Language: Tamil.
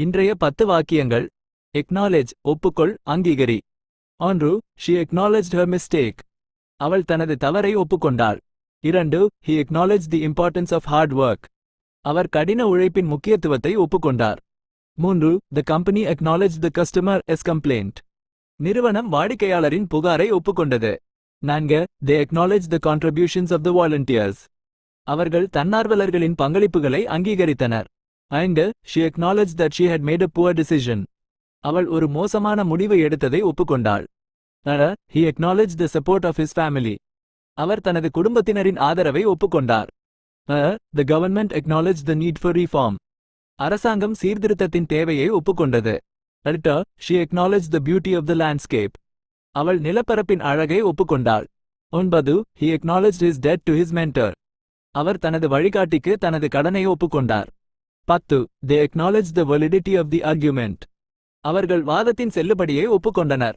இன்றைய 10 வாக்கியங்கள். Acknowledge ஒப்புக்கொள், அங்கீகரி. ஒன்று, she acknowledged her mistake. அவள் தனது தவறை ஒப்புக்கொண்டாள். 2, he acknowledged the importance of hard work. அவர் கடின உழைப்பின் முக்கியத்துவத்தை ஒப்புக்கொண்டார். 3, the company acknowledged the customer's complaint. நிறுவனம் வாடிக்கையாளரின் புகாரை ஒப்புக்கொண்டது. 4, they acknowledged the contributions of the volunteers. அவர்கள் தன்னார்வலர்களின் பங்களிப்புகளை அங்கீகரித்தனர். 5, she acknowledged that she had made a poor decision. அவள் ஒரு மோசமான முடிவை எடுத்ததை ஒப்புக்கொண்டாள். 6, he acknowledged the support of his family. அவர் தனது குடும்பத்தினரின் ஆதரவை ஒப்புக்கொண்டார். 7, the government acknowledged the need for reform. அரசாங்கம் சீர்திருத்தத்தின் தேவையை ஒப்புக்கொண்டது. 8, she acknowledged the beauty of the landscape. அவள் நிலப்பரப்பின் அழகை ஒப்புக்கொண்டாள். 9, he acknowledged his debt to his mentor. அவர் தனது வழிகாட்டிக்கு தனது கடனை ஒப்புக்கொண்டார். 10, they acknowledged the validity of the argument. அவர்கள் வாதத்தின் செல்லுபடியை ஒப்புக்கொண்டனர்.